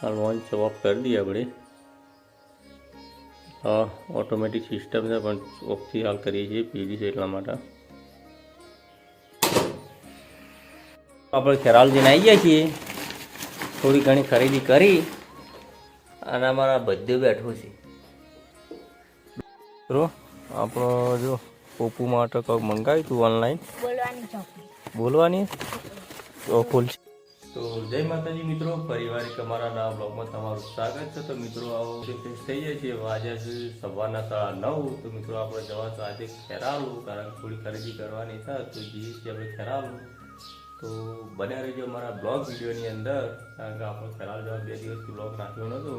Launch of कर दिया अपने। हाँ ऑटोमेटिक सिस्टम है पण ऑफ थी हाल करिए छीए पीडी છે એટલા માટે આપણે ખેરાલ જઈને આવી ગયા છીએ। થોડી ઘણી ખરીદી કરી અને અમારા બધે બેઠો છે મિત્રો। આપણો જો પોપુ માટે કંઈક મંગાવ્યું હતું ઓનલાઈન બોલવાની ફૂલ। तो जय माताजी मित्रों, परिवारिक अमरा नवा ब्लॉग में तमारू स्वागत है। तो मित्रों आओ फ्रेश थी जाए वाजे सवारना 9:30। तो मित्रों आप जवा आज खेरालू कारण थोड़ी खरीदी करवानी था तो जी अपने खेरालू तो बने रही अमरा ब्लॉग वीडियो अंदर कारण के आप खेराल जवा 2 दिवस ब्लॉग नाख्यो नतो।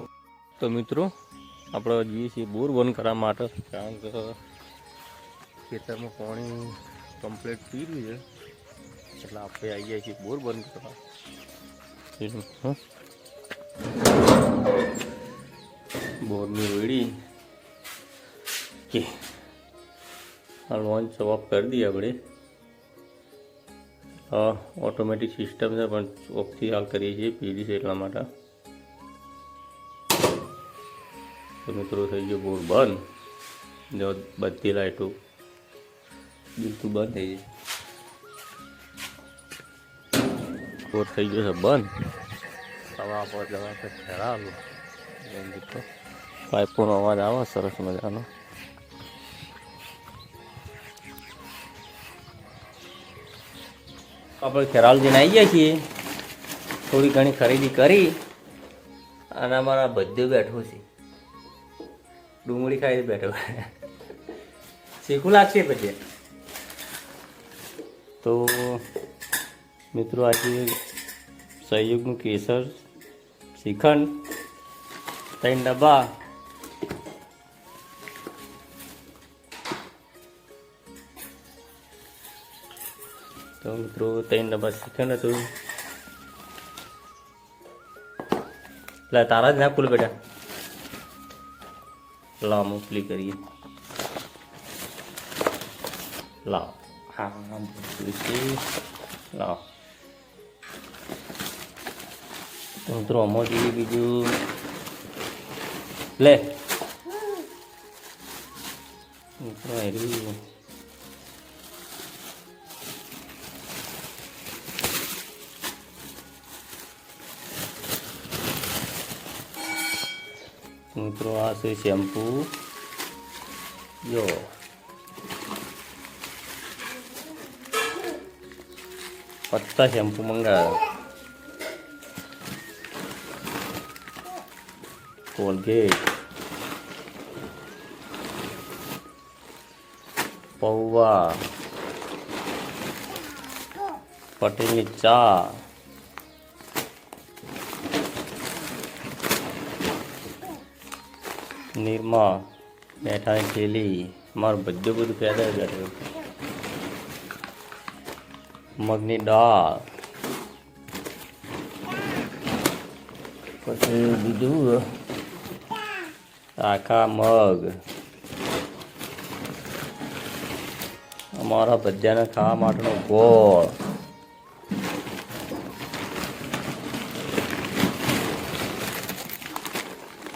तो मित्रों आप जी बोर बंद करवा कारण के खेतर में पानी कम्प्लीट पी रही है એટલે આપણે આવી ગયા છીએ બોર બંધ કરવા। બોરની વેડી કે लॉन्च ऑफ कर दिया अपने। हाँ ऑटोमेटिक सिस्टम है पण ऑफ थी हाल करिए छीए पीडी છે એટલા માટે। तो मित्रों થઈ ગયો બોર બંધ। જો બધી લાઈટો બિલકુલ બંધ થઈ ગઈ। बोर थी गयो है बंद। हवा पर जवा तो खेरालू पाइपों अवाज आवे सरस मजानो। આપણે ખેરાલ જઈને આવી ગયા છીએ। થોડી ઘણી ખરીદી કરી અને અમારા બધે બેઠો છે ડુંગળી ખાઈ બેઠો શીખું લાગશે પછી। તો मित्रों आज सहयोग में केसर श्रीखंड 3 डब्बा तो मित्रों 3 डब्बा श्रीखंड तो ला तारा ना खुल बेटा ला मूंगफली करिए ला हाँ ला तो मित्रों अमो जी बीजू ले मित्रों मित्रों आ से शैम्पू जो पत्ता शैम्पू मंगाया कोलगेट पौवा पटेली चा निरमा मेठा थेली मार बधु बधु पैदा करे मगनी दाल पछी बीजू आखा मग अमारा बधाने खावा माटेनो गोळ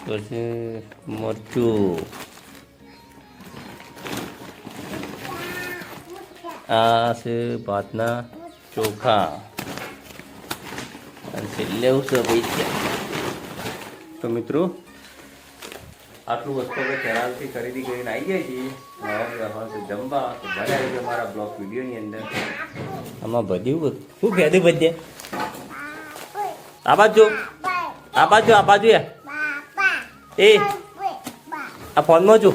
पछी मरचू आ से भातना चोखा लेव से तो मित्रों आटलू वस्तु अपने खेराल थी खरीदी कर आई गई थी जमवा तो बना रही हमारा ब्लॉग वीडियो अंदर आम बधु शू कहते बधे आ बाजू आ बाजू आ बाजू ए आ फोन में छू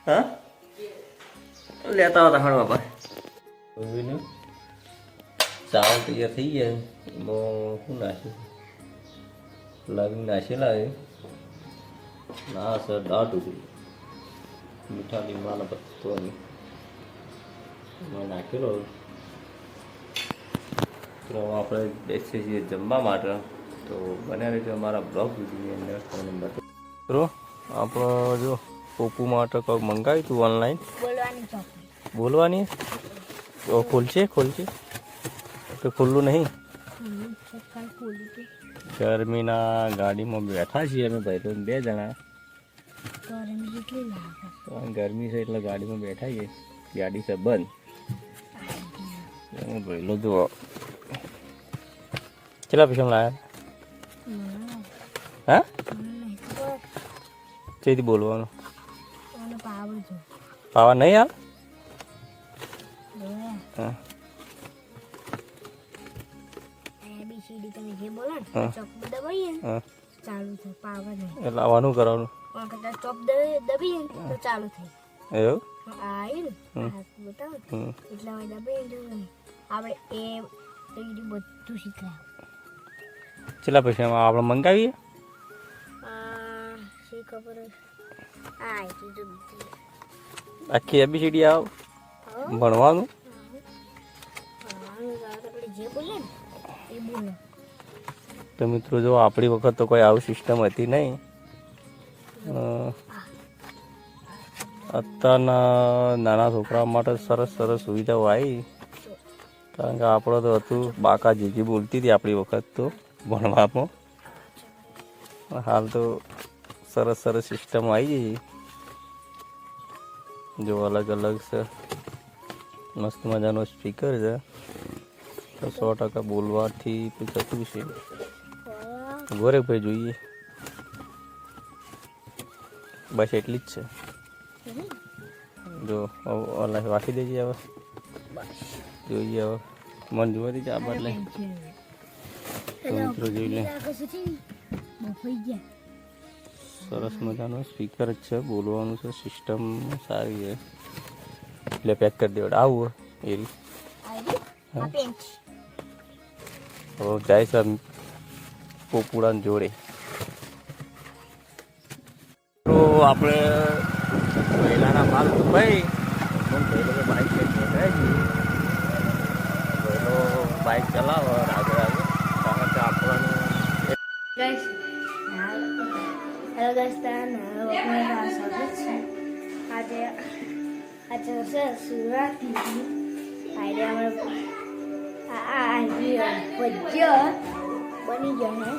हाँ लेता होता हण बाबा चावल तैयार थी गया शू नाख्यु लविंग नाखेला है ना सर दाळ ढोकળી मीठा લીમડાનો પત્તો નાખેલો तो આપણે બેસીએ છીએ જમવા માટે તો બને રહેજો અમારા બ્લોગ વિડીયોની અંદર ફોન નંબર મિત્રો આપણો જો પોપુ માટે કંઈક મંગાવ્યું હતું ઓનલાઈન બોલવાની ખોલશે કે ખુલ્લું નહીં? ગરમીના ગાડીમાં બેઠા છીએ અમે ભાઈ તો 2 જણા. ગરમી છે એટલે ગાડીમાં બેઠા છીએ. ગાડી છે બંધ. ભાઈ લો જુઓ કેટલા પૈસા લાયા? હા ચેથી બોલવાનું? પાવા નહીં હાલ? હા એટલે આવવાનું કરવાનું એવું? કેટલા પૈસા આપણે મંગાવીએ? આખી ABCD આવ ભણવાનું? તો મિત્રો જો આપણી વખત તો કોઈ આવું સિસ્ટમ હતી નહીં. અત્યારના નાના છોકરા માટે સરસ સરસ સુવિધાઓ આવી. કારણ કે આપણો તો હતું બાકા જીજી બોલતી હતી આપણી વખત તો ભણવામાં. હાલ તો સરસ સરસ સિસ્ટમ આવી ગઈ. જો અલગ અલગ છે, મસ્ત મજાનો સ્પીકર છે, તો 100% બોલવાથી થતું છે. ગોરેખભાઈ જોઈએ બસ એટલી જ છે. જો અલ્લાહ વાંચી દેજે હવે જોઈએ હવે મન જોવા દીધે આ બદલે મિત્રો જોઈ લે. સરસ મજાનો સ્પીકર જ છે, બોલવાનું છે, સિસ્ટમ સારી છે એટલે પેક કરી દેવાડ. આવું એરી જાય છે પોપુડાની જોડે. તો આપણે પહેલાના માલ ભાઈ બાઇક બાઇક ચલાવો આગળ આગળ. કારણ કે આપણને હેલો દોસ્તાન, આજે હશે સુરતથી ભજ્ય બની ગયો હે.